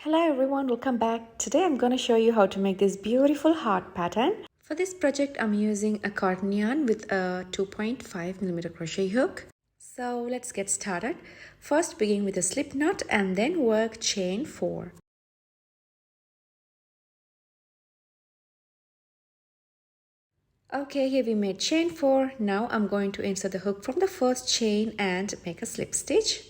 Hello everyone, welcome back. Today I'm going to show you how to make this beautiful heart pattern. For this project I'm using a cotton yarn with a 2.5mm crochet hook. So let's get started. First begin with a slip knot and then work chain 4. Okay, here we made chain 4. Now I'm going to insert the hook from the first chain and make a slip stitch.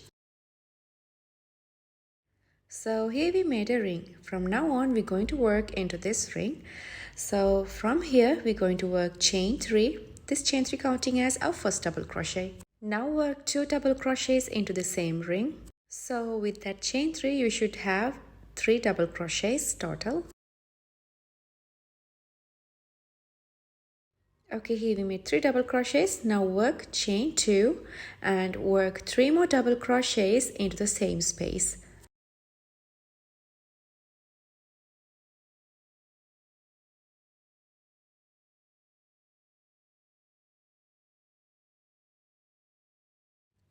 So here we made a ring. From now on we're going to work into this ring. So from here we're going to work chain 3. This chain 3 counting as our first double crochet. Now work 2 double crochets into the same ring. So with that chain 3 you should have 3 double crochets total. Okay, here we made 3 double crochets. Now work chain 2 and work 3 more double crochets into the same space.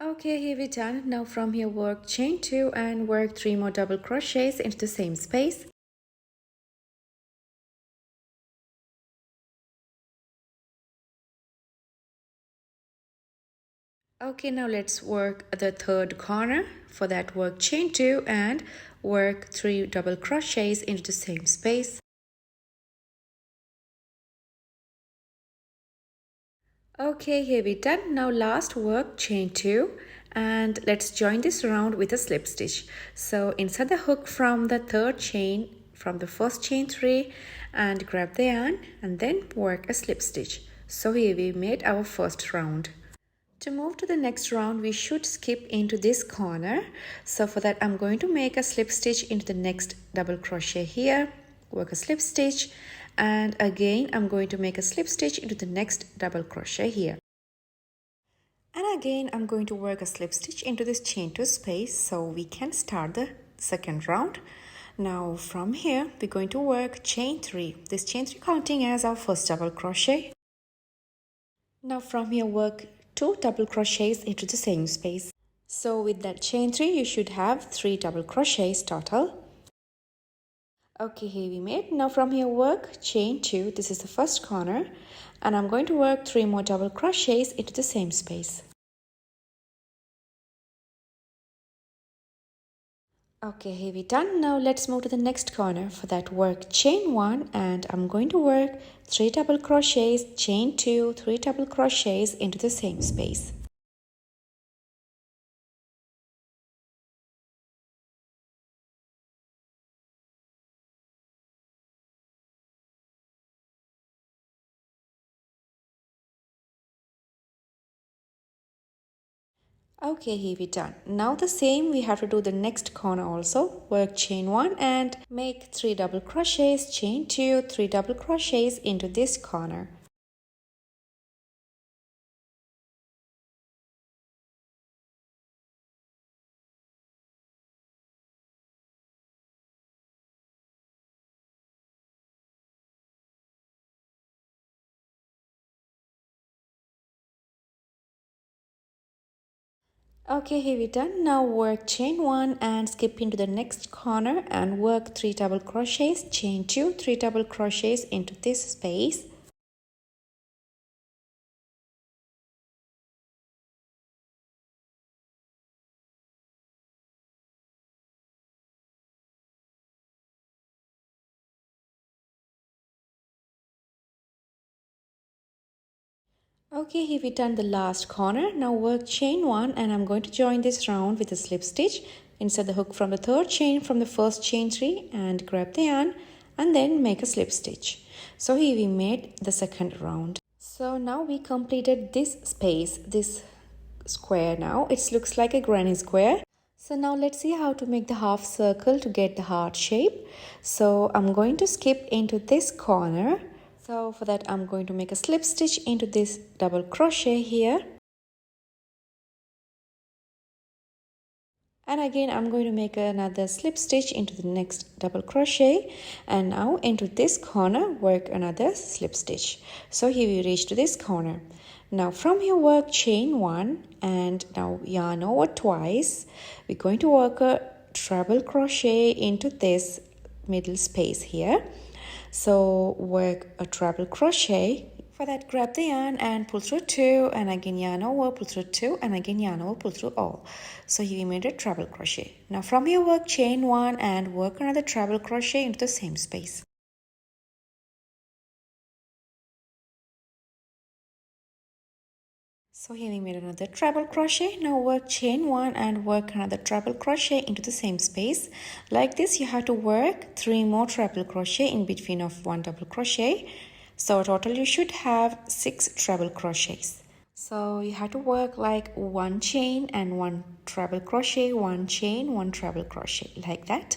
Okay, here we're done. Now from here work chain 2 and work 3 more double crochets into the same space. Okay, now let's work the third corner. For that work chain 2 and work 3 double crochets into the same space. Okay, here we're done. Now last work chain 2 and let's join this round with a slip stitch. So insert the hook from the third chain from the first chain 3 and grab the yarn and then work a slip stitch. So here we made our first round. To move to the next round we should skip into this corner. So for that I'm going to make a slip stitch into the next double crochet here, work a slip stitch, and again I'm going to make a slip stitch into the next double crochet here. And again I'm going to work a slip stitch into this chain 2 space so we can start the second round. Now from here we're going to work chain 3. This chain 3 counting as our first double crochet. Now from here work 2 double crochets into the same space. So with that chain 3 you should have 3 double crochets total. Okay, here we made. Now from here work chain 2. This is the first corner and I'm going to work 3 more double crochets into the same space. Okay, here we're done. Now let's move to the next corner. For that work chain 1 and I'm going to work 3 double crochets, chain 2, 3 double crochets into the same space. Okay, here we're done. Now the same we have to do the next corner also. Work chain 1 and make 3 double crochets, chain 2, 3 double crochets into this corner. Okay, here we're done. Now work chain 1 and skip into the next corner and work 3 double crochets, chain 2, 3 double crochets into this space. Okay, here we've done the last corner. Now work chain 1 and I'm going to join this round with a slip stitch. Insert the hook from the third chain from the first chain 3 and grab the yarn and then make a slip stitch. So here we made the second round. So now we completed this space, this square now. It looks like a granny square. So now let's see how to make the half circle to get the heart shape. So I'm going to skip into this corner. So for that I'm going to make a slip stitch into this double crochet here. And again I'm going to make another slip stitch into the next double crochet and now into this corner work another slip stitch. So here we reach to this corner. Now from here work chain 1 and now yarn over twice. We're going to work a treble crochet into this middle space here. So work a treble crochet. For that, grab the yarn and pull through 2, and again yarn over, pull through 2, and again yarn over, pull through all. So here we made a treble crochet. Now from here, work chain 1 and work another treble crochet into the same space. So here we made another treble crochet. Now work chain 1 and work another treble crochet into the same space. Like this, you have to work 3 more treble crochet in between of 1 double crochet. So total you should have 6 treble crochets. So you have to work like 1 chain and 1 treble crochet, 1 chain, 1 treble crochet, like that.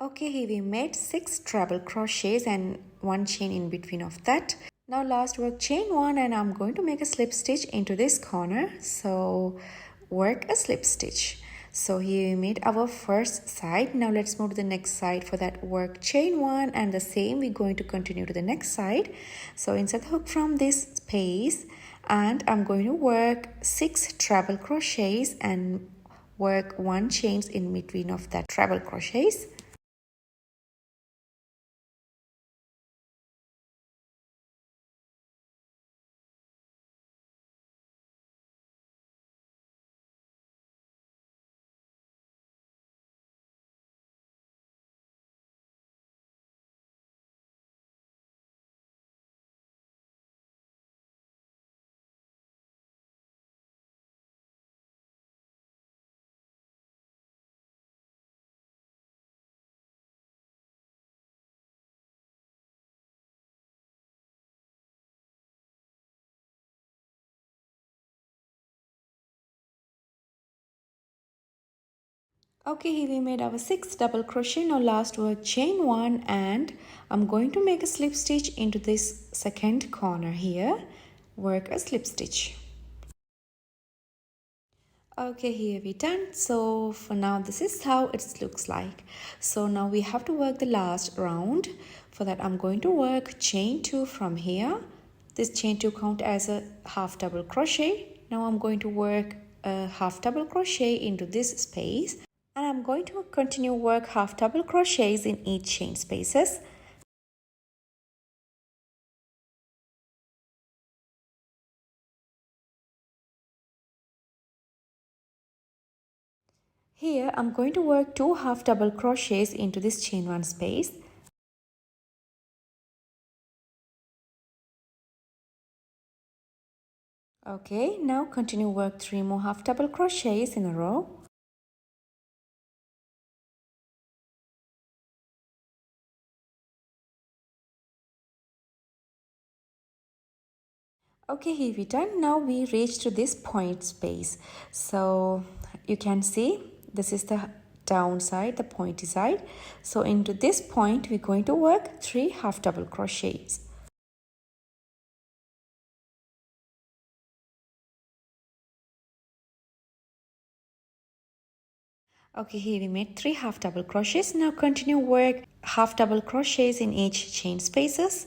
Okay, here we made 6 treble crochets and 1 chain in between of that. Now last work chain 1 and I'm going to make a slip stitch into this corner. So work a slip stitch. So here we made our first side. Now let's move to the next side. For that, work chain 1 and the same we're going to continue to the next side. So insert the hook from this space and I'm going to work 6 treble crochets and work 1 chains in between of that treble crochets. Okay, here we made our 6 double crochet. Now last work chain 1 and I'm going to make a slip stitch into this second corner here. Work a slip stitch. Okay, here we done. So for now this is how it looks like. So now we have to work the last round. For that I'm going to work chain 2 from here. This chain 2 count as a half double crochet. Now I'm going to work a half double crochet into this space. And I'm going to continue work half double crochets in each chain spaces. Here I'm going to work 2 half double crochets into this chain 1 space. Okay, now continue work 3 more half double crochets in a row. Okay, here we done. Now we reach to this point space. So you can see this is the down side, the pointy side. So into this point we're going to work 3 half double crochets. Okay, here we made 3 half double crochets. Now continue work half double crochets in each chain spaces.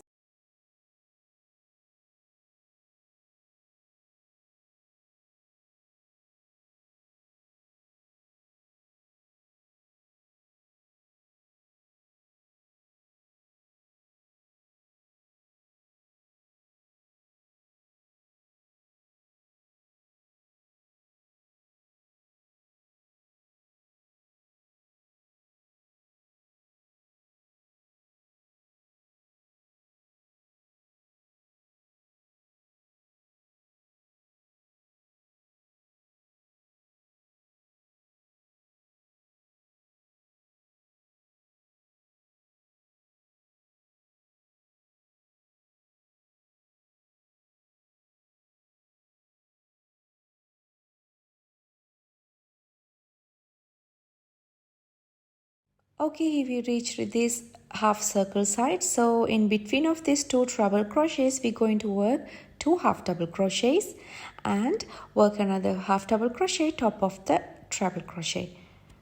Okay, here we reached this half circle side. So in between of these 2 treble crochets, we're going to work 2 half double crochets and work another half double crochet top of the treble crochet.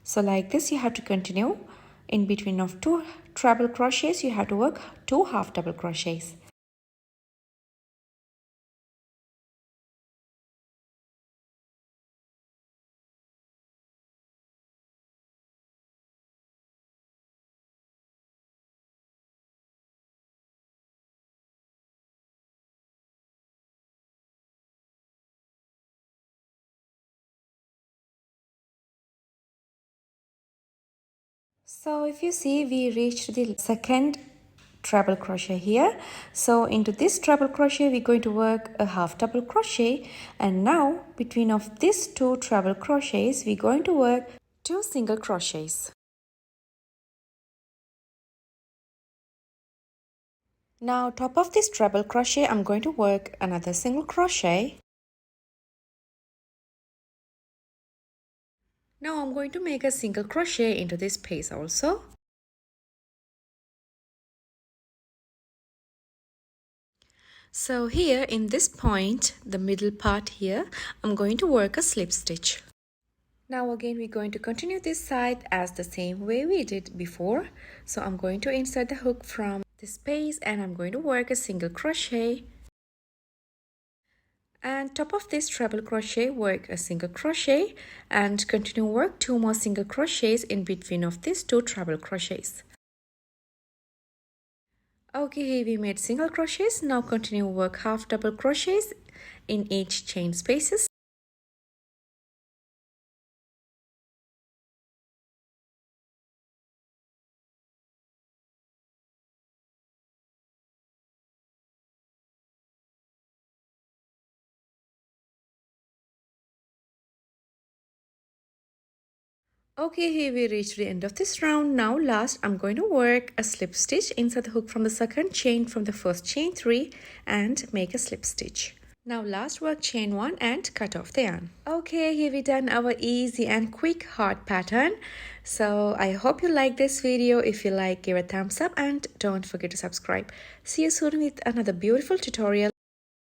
So like this, you have to continue. In between of 2 treble crochets, you have to work 2 half double crochets. So if you see, we reached the second treble crochet here. So into this treble crochet we're going to work a half double crochet, and now between of these two treble crochets we're going to work 2 single crochets. Now top of this treble crochet I'm going to work another single crochet. Now I'm going to make a single crochet into this space also. So here in this point, the middle part here, I'm going to work a slip stitch. Now again we're going to continue this side as the same way we did before. So I'm going to insert the hook from this space and I'm going to work a single crochet. And top of this treble crochet work a single crochet and continue work 2 more single crochets in between of these 2 treble crochets. Okay, here we made single crochets. Now continue work half double crochets in each chain spaces. Okay, here we reached the end of this round. Now last I'm going to work a slip stitch inside the hook from the second chain from the first chain 3 and make a slip stitch. Now last work chain 1 and cut off the yarn. Okay, here we done our easy and quick heart pattern. So I hope you like this video. If you like, give a thumbs up and don't forget to subscribe. See you soon with another beautiful tutorial.